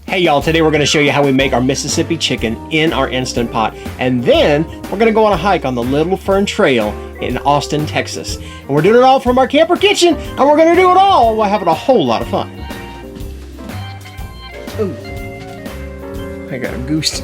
Hey y'all, today we're going to show you how we make our Mississippi chicken in our Instant Pot. And then we're going to go on a hike on the Little Fern Trail in Austin, Texas. And we're doing it all from our camper kitchen, and we're going to do it all while having a whole lot of fun. Ooh, I got a goose.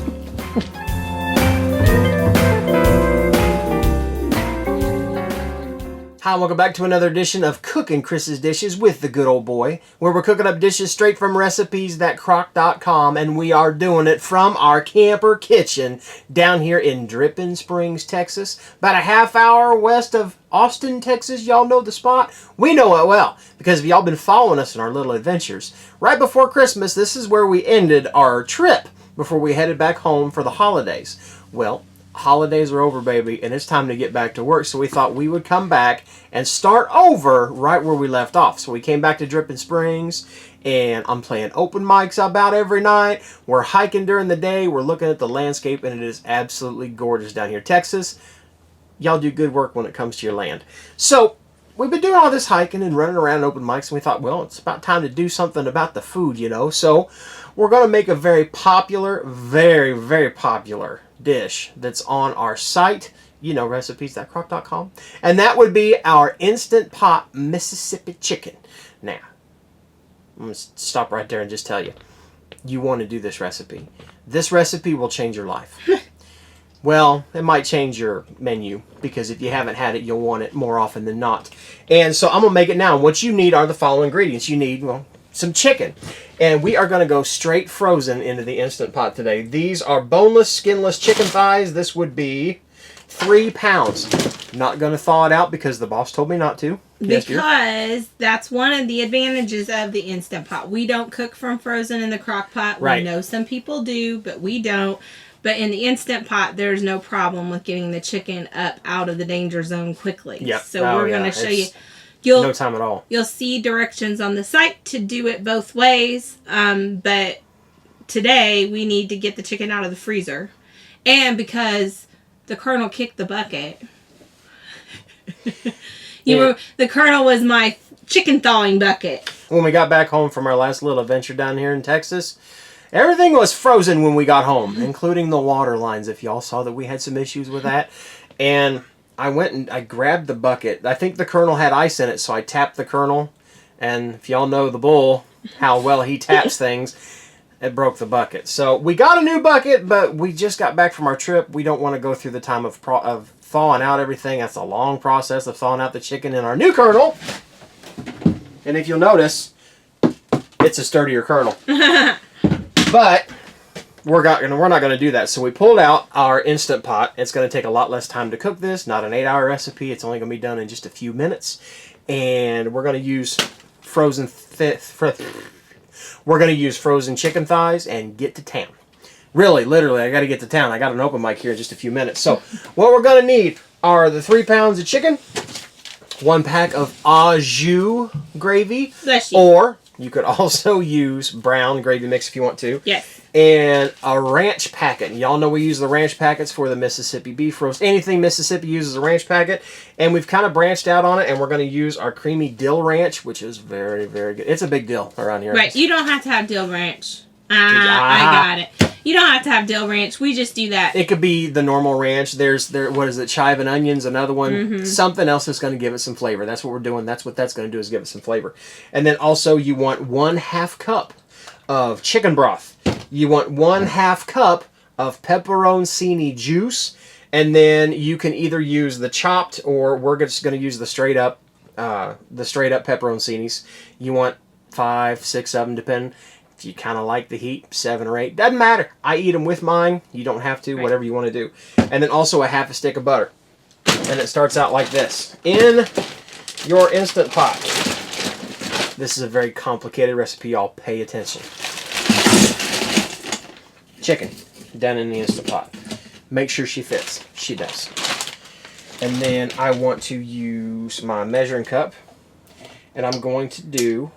Hi, welcome back to another edition of Cooking Chris's Dishes with the good old boy, where we're cooking up dishes straight from recipes that Crock.com, and we are doing it from our camper kitchen down here in Dripping Springs, Texas, about a half hour west of Austin, Texas. Y'all know the spot? We know it well, because if y'all been following us in our little adventures. Right before Christmas, this is where we ended our trip before we headed back home for the holidays. Well, holidays are over, baby, and it's time to get back to work, so we thought we would come back and start over right where we left off. So we came back to Dripping Springs, and I'm playing open mics about every night. We're hiking during the day. We're looking at the landscape, and it is absolutely gorgeous down here. Texas, y'all do good work when it comes to your land. So we've been doing all this hiking and running around open mics, and we thought, well, it's about time to do something about the food, you know. So we're going to make a very popular, very popular dish that's on our site, you know, recipes.crock.com, and that would be our Instant Pot Mississippi chicken. Now, I'm going to stop right there and just tell you, you want to do this recipe. This recipe will change your life. Well, it might change your menu, because if you haven't had it, you'll want it more often than not. And so I'm going to make it now. What you need are the following ingredients. You need, well, some chicken. And we are going to go straight frozen into the Instant Pot today. These are boneless, skinless chicken thighs. This would be 3 pounds. Not going to thaw it out because the boss told me not to. Because that's one of the advantages of the Instant Pot. We don't cook from frozen in the crock pot. Right. We know some people do, but we don't. But in the Instant Pot, there's no problem with getting the chicken up out of the danger zone quickly. Yep. So we're going to show you. No time at all. You'll see directions on the site to do it both ways. But today we need to get the chicken out of the freezer. And because the Colonel kicked the bucket. The Colonel was my chicken thawing bucket. When we got back home from our last little adventure down here in Texas, everything was frozen when we got home, including the water lines. If y'all saw that we had some issues with that. And I went and I grabbed the bucket. I think the Colonel had ice in it, so I tapped the Colonel. And if y'all know the bull, how well he taps things, it broke the bucket. So we got a new bucket, but we just got back from our trip. We don't want to go through the time of thawing out everything. That's a long process of thawing out the chicken in our new Colonel. And if you'll notice, it's a sturdier Colonel. But we're not going to do that. So we pulled out our Instant Pot. It's going to take a lot less time to cook this. Not an 8-hour recipe. It's only going to be done in just a few minutes. And we're going to use frozen chicken thighs and get to town. Really, literally, I got to get to town. I got an open mic here in just a few minutes. So what we're going to need are the 3 pounds of chicken, 1 pack of au jus gravy, or you could also use brown gravy mix if you want to. Yes. And a ranch packet. Y'all know we use the ranch packets for the Mississippi beef roast. Anything Mississippi uses a ranch packet. And we've kind of branched out on it, and we're going to use our creamy dill ranch, which is very good. It's a big deal around here. Right. You don't have to have dill ranch. I got it. You don't have to have dill ranch. We just do that. It could be the normal ranch. What is it? Chive and onions, another one. Mm-hmm. Something else that's going to give it some flavor. That's what we're doing. That's what that's going to do, is give it some flavor. And then also you want 1/2 cup of chicken broth. You want 1/2 cup of pepperoncini juice. And then you can either use the chopped, or we're just going to use the straight up pepperoncinis. You want 5, 6 of them, depending. If you kind of like the heat, 7 or 8. Doesn't matter. I eat them with mine. You don't have to. Right. Whatever you want to do. And then also a 1/2 stick of butter. And it starts out like this. In your Instant Pot. This is a very complicated recipe. Y'all pay attention. Chicken. Down in the Instant Pot. Make sure she fits. She does. And then I want to use my measuring cup. And I'm going to do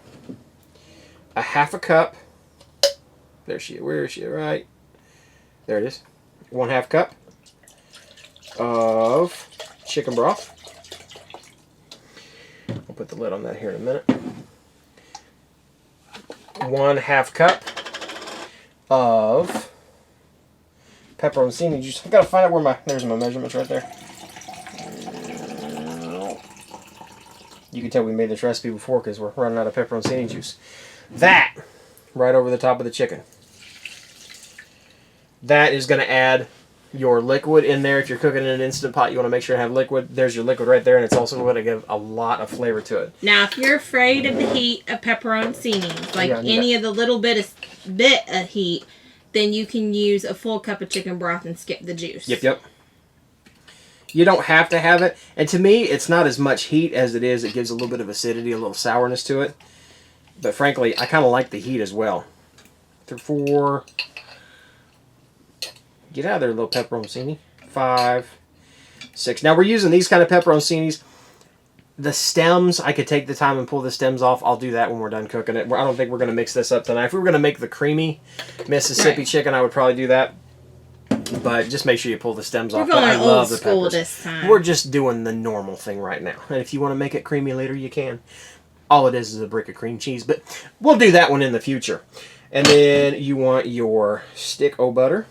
a 1/2 cup. There she is. Where is she? Right. There it is. 1/2 cup of chicken broth. I'll put the lid on that here in a minute. 1/2 cup of pepperoncini juice. I gotta find out where there's my measurements right there. You can tell we made this recipe before because we're running out of pepperoncini juice. That, right over the top of the chicken. That is going to add your liquid in there. If you're cooking in an Instant Pot, you want to make sure to have liquid. There's your liquid right there, and it's also going to give a lot of flavor to it. Now, if you're afraid of the heat of pepperoncinis, like any of the little bit of heat, then you can use a full cup of chicken broth and skip the juice. Yep. You don't have to have it. And to me, it's not as much heat as it is. It gives a little bit of acidity, a little sourness to it. But frankly, I kind of like the heat as well. 3, 4. Get out of there, little pepperoncini. 5, 6. Now, we're using these kind of pepperoncinis. The stems, I could take the time and pull the stems off. I'll do that when we're done cooking it. I don't think we're going to mix this up tonight. If we were going to make the creamy Mississippi chicken, I would probably do that. But just make sure you pull the stems off. We're going I love old the school peppers. this time. We're just doing the normal thing right now. And if you want to make it creamy later, you can. All it is a brick of cream cheese. But we'll do that one in the future. And then you want your stick of butter.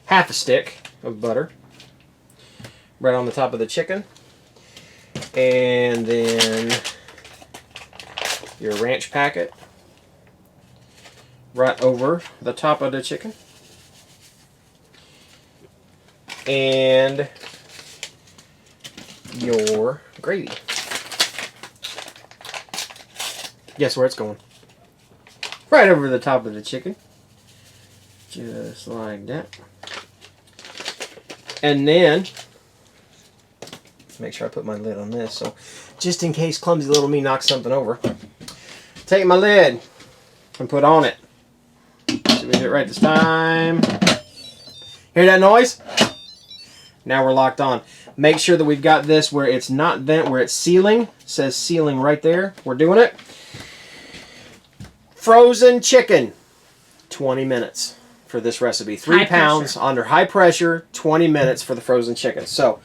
Half a stick of butter. Right on the top of the chicken. And then your ranch packet. Right over the top of the chicken. And your gravy. Guess where it's going? Right over the top of the chicken. Just like that. And then, make sure I put my lid on this, so just in case clumsy little me knocks something over. Take my lid and put on it. See, we did it right this time. Hear that noise? Now we're locked on. Make sure that we've got this where it's not vent, where it's sealing. It says sealing right there. We're doing it. Frozen chicken. 20 minutes for this recipe. 3 pounds under high pressure. 20 minutes for the frozen chicken. So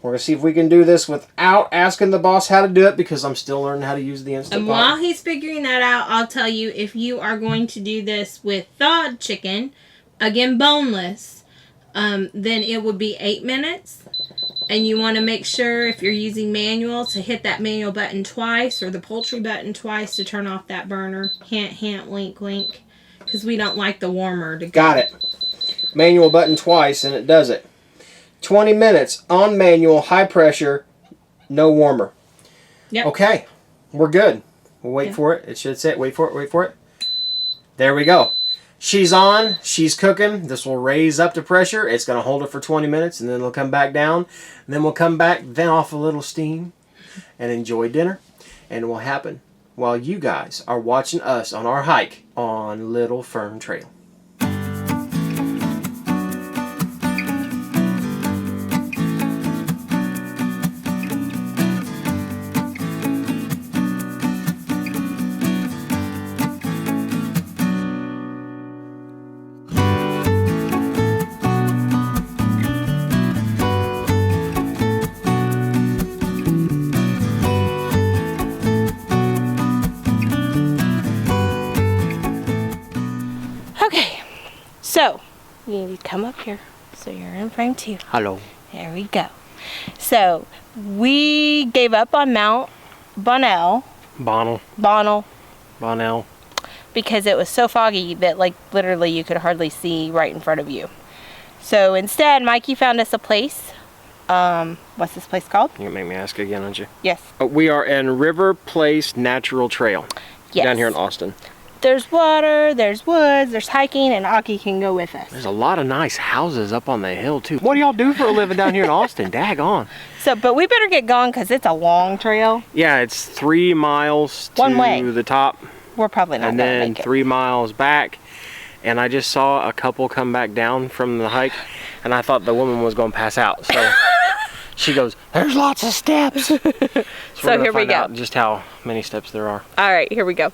we're going to see if we can do this without asking the boss how to do it, because I'm still learning how to use the Instant Pot. And while he's figuring that out, I'll tell you, if you are going to do this with thawed chicken, again boneless, then it would be 8 minutes. And you want to make sure, if you're using manual, to hit that manual button twice, or the poultry button twice, to turn off that burner. Hint, hint, wink, wink. Because we don't like the warmer to go. Got it. Manual button twice and it does it. 20 minutes on manual, high pressure, no warmer. Yep. Okay, we're good. We'll wait for it. It should say, wait for it, wait for it. There we go. She's on. She's cooking. This will raise up to pressure. It's going to hold it for 20 minutes, and then it'll come back down. And then we'll come back, vent off a little steam, and enjoy dinner. And it will happen while you guys are watching us on our hike on Little Fern Trail. So, you need to come up here so you're in frame 2. Hello. There we go. So, we gave up on Mount Bonnell. Bonnell. Because it was so foggy that, like, literally you could hardly see right in front of you. So, instead, Mikey found us a place. What's this place called? You're going to make me ask again, aren't you? Yes. We are in River Place Natural Trail. Yes. Down here in Austin. There's water, there's woods, there's hiking, and Aki can go with us. There's a lot of nice houses up on the hill, too. What do y'all do for a living down here in Austin? Daggone. So, but we better get going because it's a long trail. Yeah, it's 3 miles One way. to the top. We're probably not going to make it. And then 3 miles back. And I just saw a couple come back down from the hike, and I thought the woman was going to pass out. So she goes, "There's lots of steps." So here we go. Out just how many steps there are. All right, here we go.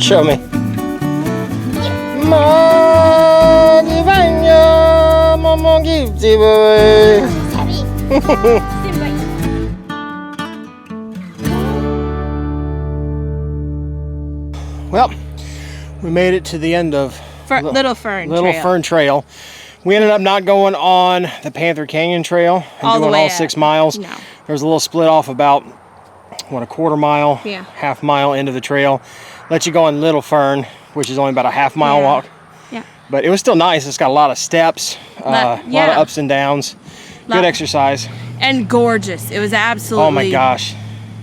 Show me. Well, we made it to the end of Little Fern Trail. We ended up not going on the Panther Canyon Trail and doing all 6 miles. No. There was a little split off about, what, a quarter mile, half mile into the trail. Let you go on Little Fern, which is only about a half mile walk. Yeah. But it was still nice. It's got a lot of steps, a lot of ups and downs. Good exercise. And gorgeous. It was absolutely oh my gosh.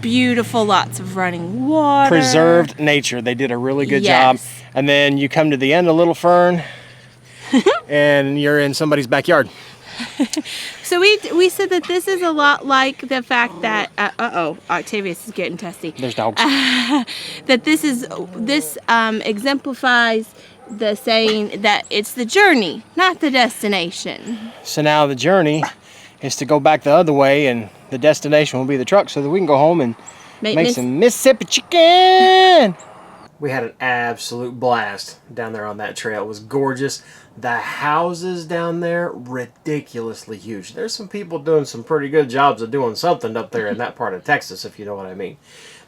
Beautiful, lots of running water. Preserved nature. They did a really good job. And then you come to the end of Little Fern and you're in somebody's backyard. So we said that this is a lot like the fact that Octavius is getting testy. There's dogs. That this exemplifies the saying that it's the journey, not the destination. So now the journey is to go back the other way, and the destination will be the truck, so that we can go home and make some Mississippi chicken. We had an absolute blast down there on that trail. It was gorgeous. The houses down there, ridiculously huge. There's some people doing some pretty good jobs of doing something up there in that part of Texas, if you know what I mean.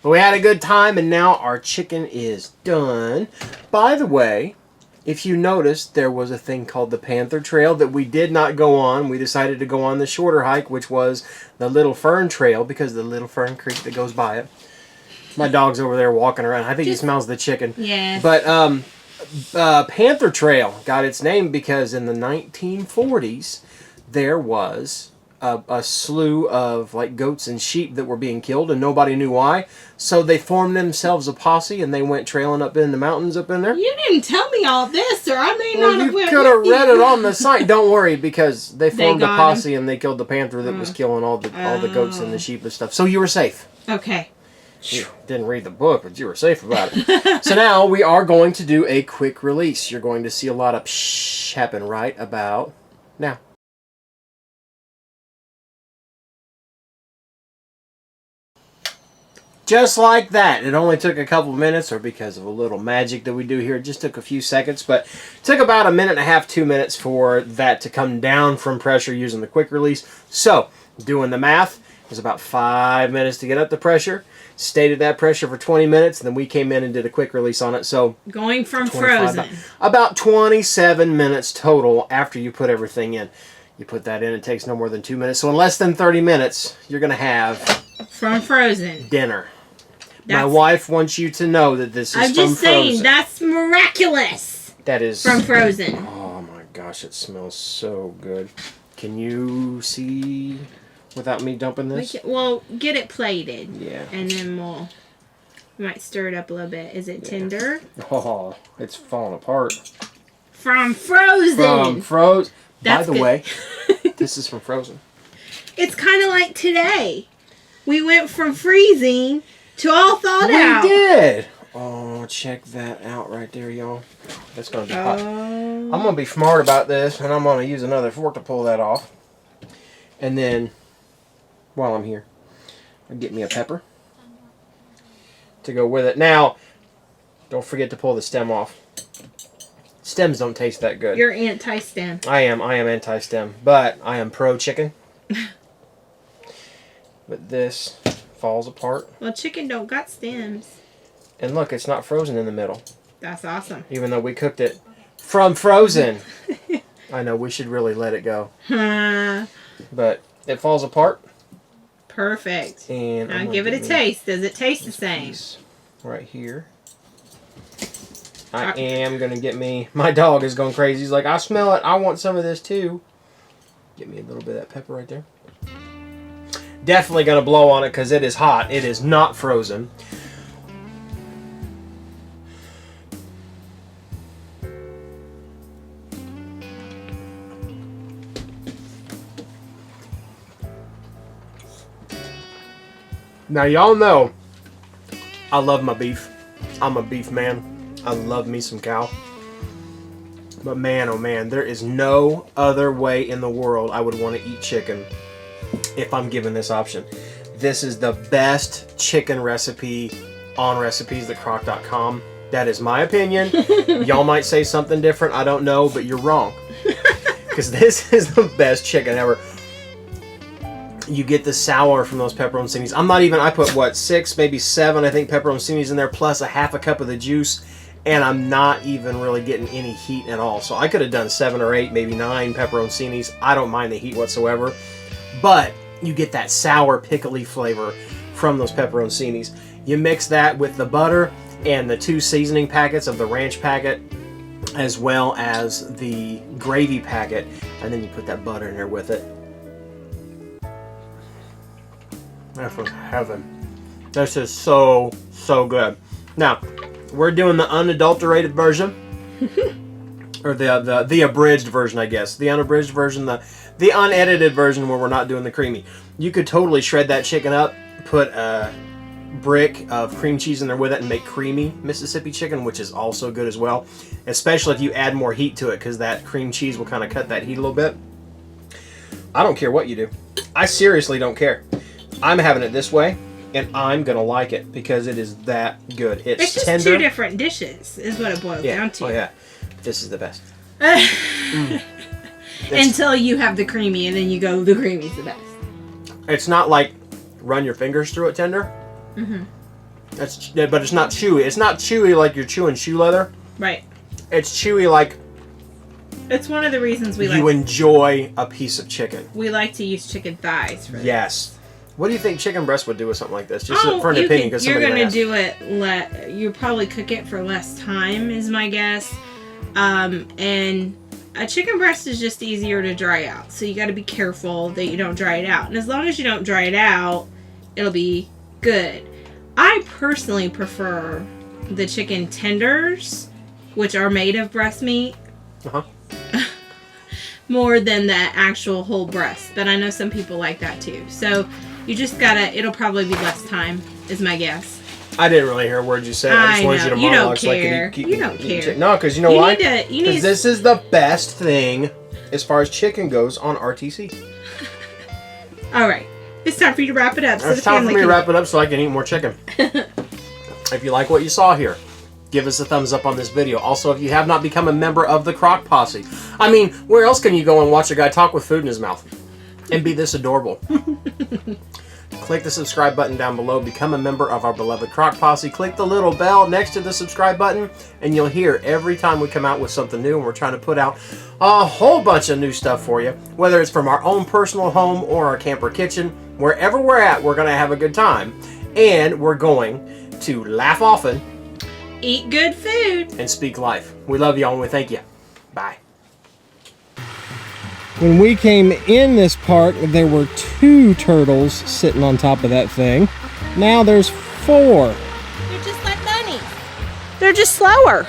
But we had a good time, and now our chicken is done. By the way, if you noticed, there was a thing called the Panther Trail that we did not go on. We decided to go on the shorter hike, which was the Little Fern Trail, because of the Little Fern Creek that goes by it. My dog's over there walking around. I think he smells the chicken. Yeah. But Panther Trail got its name because in the 1940s, there was a slew of like goats and sheep that were being killed, and nobody knew why. So they formed themselves a posse, and they went trailing up in the mountains up in there. You didn't tell me all this, or I may not have. You could have read it on the site. Don't worry, because they formed a posse and they killed the panther that was killing all the goats and the sheep and stuff. So you were safe. Okay. You didn't read the book, but you were safe about it. So now we are going to do a quick release. You're going to see a lot of psh happen right about now. Just like that. It only took a couple minutes, or because of a little magic that we do here, it just took a few seconds, but it took about a minute and a half, 2 minutes for that to come down from pressure using the quick release. So, doing the math, it was about 5 minutes to get up the pressure, stayed at that pressure for 20 minutes, and then we came in and did a quick release on it. So, going from frozen. About 27 minutes total after you put everything in. You put that in, it takes no more than 2 minutes. So in less than 30 minutes, you're going to have from frozen dinner. My wife wants you to know that this is from frozen. I'm just saying, that's miraculous. That is from frozen. Oh my gosh, it smells so good. Can you see without me dumping this? Well, get it plated. Yeah. And then we might stir it up a little bit. Is it tender? Oh, it's falling apart. From frozen. From frozen. By the way, this is from frozen. It's kind of like today. We went from freezing to all thawed out. We did. Oh, check that out right there, y'all. That's going to be hot. I'm going to be smart about this, and I'm going to use another fork to pull that off. And then, while I'm here, I'll get me a pepper to go with it. Now, don't forget to pull the stem off. Stems don't taste that good. You're anti-stem. I am anti-stem, but I am pro-chicken. But this falls apart. Well, chicken don't got stems. And look, it's not frozen in the middle. That's awesome. Even though we cooked it from frozen. I know, we should really let it go. But it falls apart. Perfect. And now give it a taste. Does it taste the same? Right here. I am going to get me... My dog is going crazy. He's like, I smell it. I want some of this too. Get me a little bit of that pepper right there. Definitely going to blow on it because it is hot. It is not frozen. Now, y'all know I love my beef. I'm a beef man. I love me some cow. But man, oh man, there is no other way in the world I would want to eat chicken if I'm given this option. This is the best chicken recipe on recipes at Crock.com. That is my opinion. Y'all might say something different. I don't know, but you're wrong. Because this is the best chicken ever. You get the sour from those pepperoncinis. I put what, 6, maybe 7, I think, pepperoncinis in there, plus a half a cup of the juice. And I'm not even really getting any heat at all. So I could have done 7 or 8, maybe 9 pepperoncinis. I don't mind the heat whatsoever. But you get that sour, pickly flavor from those pepperoncinis. You mix that with the butter and the 2 seasoning packets of the ranch packet, as well as the gravy packet, and then you put that butter in there with it. That's from heaven. This is so, so good. Now, we're doing the unadulterated version, or the abridged version, I guess. The unabridged version, the unedited version where we're not doing the creamy. You could totally shred that chicken up, put a brick of cream cheese in there with it, and make creamy Mississippi chicken, which is also good as well. Especially if you add more heat to it, because that cream cheese will kind of cut that heat a little bit. I don't care what you do. I seriously don't care. I'm having it this way. And I'm going to like it because it is that good. It's just tender. 2 different dishes is what it boils down to. Oh, yeah. This is the best. Until you have the creamy, and then you go, the creamy's the best. It's not like run your fingers through it tender. Mm-hmm. But it's not chewy. It's not chewy like you're chewing shoe leather. Right. It's chewy like... It's one of the reasons you enjoy a piece of chicken. We like to use chicken thighs for this. Yes. What do you think chicken breast would do with something like this? Just for an opinion, because you're going to do it. You probably cook it for less time, is my guess. And a chicken breast is just easier to dry out, so you got to be careful that you don't dry it out. And as long as you don't dry it out, it'll be good. I personally prefer the chicken tenders, which are made of breast meat. More than the actual whole breast, but I know some people like that too. So you just gotta, it'll probably be less time, is my guess. I didn't really hear a word you said. I just wanted you to monologue so I could you don't care. No, because you know why? Because this is the best thing as far as chicken goes on RTC. Alright, it's time for you to wrap it up. It's time for me to wrap it up so I can eat more chicken. If you like what you saw here, give us a thumbs up on this video. Also, if you have not become a member of the Crock Posse, I mean, where else can you go and watch a guy talk with food in his mouth and be this adorable? Click the subscribe button down below. Become a member of our beloved Crock Posse. Click the little bell next to the subscribe button, and you'll hear every time we come out with something new. And we're trying to put out a whole bunch of new stuff for you, whether it's from our own personal home or our camper kitchen. Wherever we're at, we're going to have a good time, and we're going to laugh often, eat good food, and speak life. We love y'all, and we thank you. Bye. When we came in this park, there were 2 turtles sitting on top of that thing. Now there's 4. They're just like bunnies. They're just slower.